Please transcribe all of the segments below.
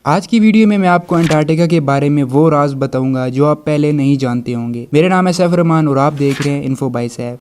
آج کی ویڈیو میں آپ کو انٹارکٹیکا کے بارے میں وہ راز بتاؤں گا جو آپ پہلے نہیں جانتے ہوں گے۔ میرا نام ہے سیف رحمان اور آپ دیکھ رہے ہیں انفو بائی سیف۔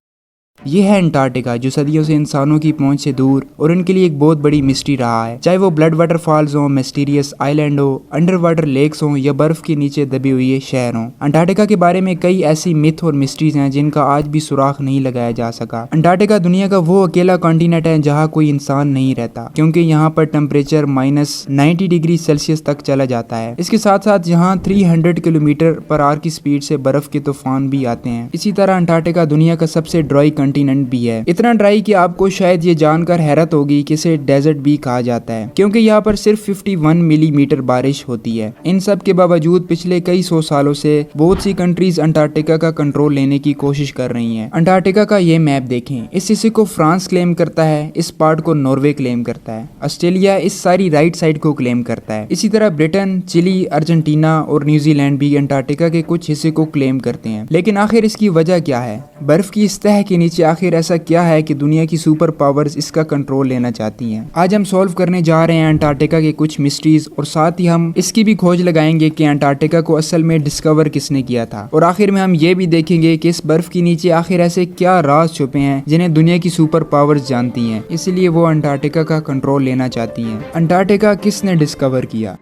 یہ ہے انٹارکٹیکا جو صدیوں سے انسانوں کی پہنچ سے دور اور ان کے لیے ایک بہت بڑی مسٹری رہا ہے، چاہے وہ بلڈ واٹر فالز ہوں، مسٹیریس آئیلینڈ ہو، انڈر واٹر لیکس ہوں یا برف کے نیچے دبے ہوئے شہر ہوں۔ انٹارکٹیکا کے بارے میں کئی ایسی میتھ اور مسٹریز ہیں جن کا آج بھی سراغ نہیں لگایا جا سکا۔ انٹارکٹیکا دنیا کا وہ اکیلا کانٹیننٹ ہے جہاں کوئی انسان نہیں رہتا، کیونکہ یہاں پر ٹمپریچر -90 ڈگری سیلسیس تک چلا جاتا ہے۔ اس کے ساتھ ساتھ یہاں 300 کلومیٹر پر آور کی سپیڈ سے برف کے طوفان بھی آتے ہیں۔ اسی طرح انٹارکٹیکا دنیا کا سب سے ڈرائی کانٹیننٹ بھی ہے، اتنا ڈرائی کہ آپ کو شاید یہ جان کر حیرت ہوگی کہ اسے ڈیزرٹ بھی کہا جاتا ہے، کیونکہ یہاں پر صرف 51 ملی میٹر بارش ہوتی ہے۔ ان سب کے باوجود پچھلے کئی سو سالوں سے بہت سی کنٹریز انٹارکٹیکا کا کنٹرول لینے کی کوشش کر رہی ہیں۔ انٹارکٹیکا کا یہ میپ دیکھیں، اس حصے کو فرانس کلیم کرتا ہے، اس پارٹ کو ناروے کلیم کرتا ہے، آسٹریلیا اس ساری رائٹ سائڈ کو کلیم کرتا ہے۔ اسی طرح برٹن، چلی، ارجنٹینا اور نیوزی لینڈ بھی انٹارکٹیکا کے کچھ حصے کو کلیم کرتے ہیں۔ لیکن آخر اس کی وجہ کیا ہے؟ برف کی اس تہہ کے نیچے آخر ایسا کیا ہے کہ دنیا کی سپر پاورز اس کا کنٹرول لینا چاہتی ہیں؟ آج ہم سولو کرنے جا رہے ہیں انٹارکٹیکا کے کچھ مسٹریز، اور ساتھ ہی ہم اس کی بھی کھوج لگائیں گے کہ انٹارکٹیکا کو اصل میں ڈسکور کس نے کیا تھا، اور آخر میں ہم یہ بھی دیکھیں گے کہ اس برف کے نیچے آخر ایسے کیا راز چھپے ہیں جنہیں دنیا کی سپر پاورز جانتی ہیں، اس لیے وہ انٹارکٹیکا کا کنٹرول لینا چاہتی ہیں۔ انٹارکٹیکا کس نے ڈسکور کیا؟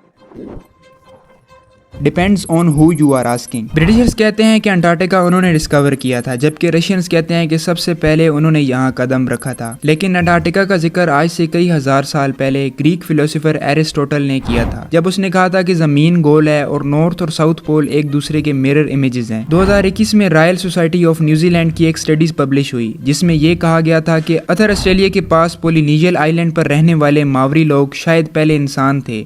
Depends on who you are asking. Britishers کہتے ہیں کہ انٹارکٹیکا انہوں نے ڈسکور کیا تھا، جبکہ رشینز کہتے ہیں کہ سب سے پہلے انہوں نے یہاں قدم رکھا تھا۔ لیکن انٹارکٹیکا کا ذکر آج سے کئی ہزار سال پہلے گریک فلسفر ایرسٹوٹل نے کیا تھا، جب اس نے کہا تھا کہ زمین گول ہے اور نارتھ اور ساؤتھ پول ایک دوسرے کے میرر امیجز ہیں۔ 2021 میں Royal society of New Zealand کی ایک اسٹڈیز پبلش ہوئی جس میں یہ کہا گیا تھا کہ اتر آسٹریلیا کے پاس پولینیشین آئیلینڈ پر رہنے والے ماوری لوگ شاید پہلے انسان تھے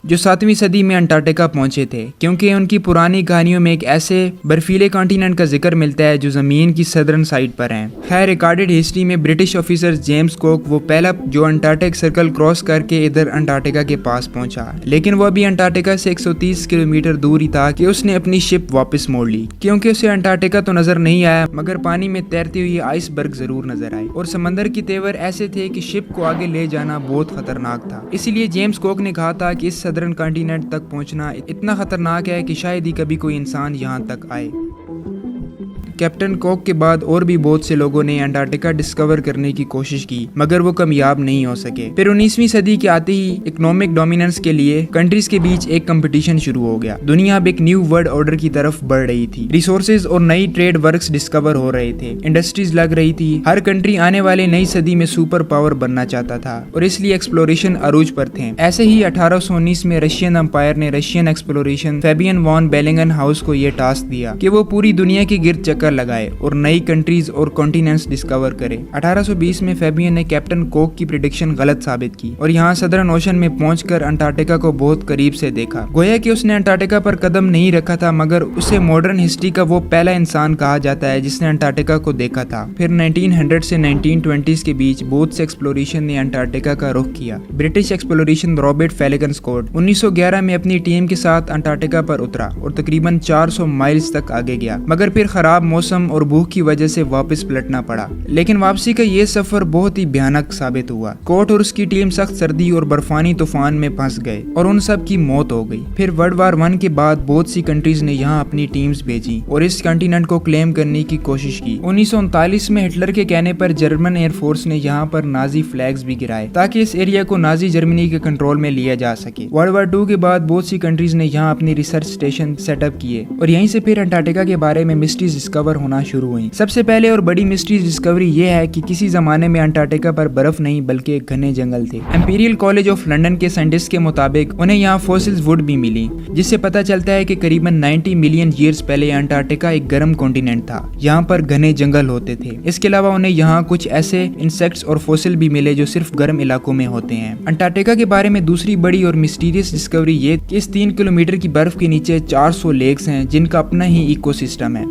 جو 7ویں صدی میں انٹارکٹیکا پہنچے تھے، کیونکہ ان کی پرانی کہانیوں میں ایک ایسے برفیلے کانٹیننٹ کا ذکر ملتا ہے جو زمین کی سدرن سائڈ پر ہیں۔ خیر، ریکارڈڈ ہسٹری میں برٹش آفیسر جیمز کوک وہ پہلا جو انٹارکٹک سرکل کراس کر کے ادھر انٹارکٹیکا کے پاس پہنچا، لیکن وہ بھی انٹارکٹیکا سے 130 کلومیٹر دور ہی تھا کہ اس نے اپنی شپ واپس موڑ لی، کیونکہ اسے انٹارکٹیکا تو نظر نہیں آیا مگر پانی میں تیرتے ہوئے آئس برگ ضرور نظر آئے، اور سمندر کی تیور ایسے تھے کہ شپ کو آگے لے جانا بہت خطرناک تھا۔ اسی لیے جیمز کوک نے کہا تھا کہ اس سدرن کانٹیننٹ تک پہنچنا اتنا خطرناک ہے کہ شاید ہی کبھی کوئی انسان یہاں تک آئے۔ کیپٹن کوک کے بعد اور بھی بہت سے لوگوں نے انٹارکٹیکا ڈسکور کرنے کی کوشش کی مگر وہ کامیاب نہیں ہو سکے۔ پھر 19ویں صدی کے آتے ہی اکنامک ڈومیننس کے لیے کنٹریز کے بیچ ایک کمپٹیشن شروع ہو گیا۔ دنیا اب ایک نیو ورلڈ آرڈر کی طرف بڑھ رہی تھی، ریسورسز اور نئی ٹریڈ ورکس ڈسکور ہو رہے تھے، انڈسٹریز لگ رہی تھی، ہر کنٹری آنے والے نئی صدی میں سپر پاور بننا چاہتا تھا اور اس لیے ایکسپلوریشن عروج پر تھے۔ ایسے ہی 1819 میں رشین امپائر نے رشین ایکسپلوریشن فیبین وان بیلنگن ہاؤس کو یہ ٹاسک دیا کہ وہ پوری دنیا کے گرد چکر لگائے اور نئی کنٹریز اور کانٹیننٹس ڈسکور کرے۔ 1820 میں فیبین نے کیپٹن کوک کی پریڈکشن غلط ثابت کی اور یہاں سدرن اوشن میں پہنچ کر انٹارکٹیکا کو بہت قریب سے دیکھا۔ گویا کہ اس نے انٹارکٹیکا پر قدم نہیں رکھا تھا مگر اسے ماڈرن ہسٹری کا وہ پہلا انسان کہا جاتا ہے جس نے انٹارکٹیکا کو دیکھا تھا۔ پھر 1900 سے 1920 کے بیچ بہت سے ایکسپلوریشن نے انٹارکٹیکا کا رخ کیا۔ برٹش ایکسپلوریشن رابرٹ فیلگن اسکاٹ 1911 میں اپنی ٹیم کے ساتھ انٹارکٹیکا پر اترا اور تقریباً 400 مائلز تک آگے گیا، مگر پھر خراب موسم اور بھوک کی وجہ سے واپس پلٹنا پڑا۔ لیکن واپسی کا یہ سفر بہت ہی بھیانک ثابت ہوا۔ کوٹ اور اس کی ٹیم سخت سردی اور برفانی طوفان میں پھنس گئے اور ان سب کی موت ہو گئی۔ پھر ورلڈ وار 1 کے بعد بہت سی کنٹریز نے یہاں اپنی ٹیمز بھیجی اور اس کانٹیننٹ کو کلیم کرنے کی کوشش کی۔ 1939 میں ہٹلر کے کہنے پر جرمن ایئر فورس نے یہاں پر نازی فلیگز بھی گرائے تاکہ اس ایریا کو نازی جرمنی کے کنٹرول میں لیا جا سکے۔ ورلڈ وار 2 کے بعد بہت سی کنٹریز نے یہاں اپنی ریسرچ اسٹیشن سیٹ اپ کیے اور یہیں سے پھر انٹارکٹیکا کے بارے میں مسٹریز ڈسکور ہونا شروع ہوئیں۔ سب سے پہلے اور بڑی مسٹری ڈسکوری یہ ہے کہ کسی زمانے میں انٹارکٹیکا پر برف نہیں بلکہ گھنے جنگل تھے۔ امپیریل کالج آف لنڈن کے سائنٹسٹ کے مطابق انہیں یہاں فوسلز ووڈ بھی ملی، جس سے پتہ چلتا ہے کہ قریباً 90 ملین ایئرز پہلے انٹارکٹیکا ایک گرم کانٹیننٹ تھا، یہاں پر گھنے جنگل ہوتے تھے۔ اس کے علاوہ انہیں یہاں کچھ ایسے انسیکٹس اور فوسل بھی ملے جو صرف گرم علاقوں میں ہوتے ہیں۔ انٹارکٹیکا کے بارے میں دوسری بڑی اور مسٹیریس ڈسکوری یہ کہ اس 3 کلومیٹر کی برف کے نیچے 400 لیکس ہیں جن کا اپنا ہی ایکو سسٹم ہے۔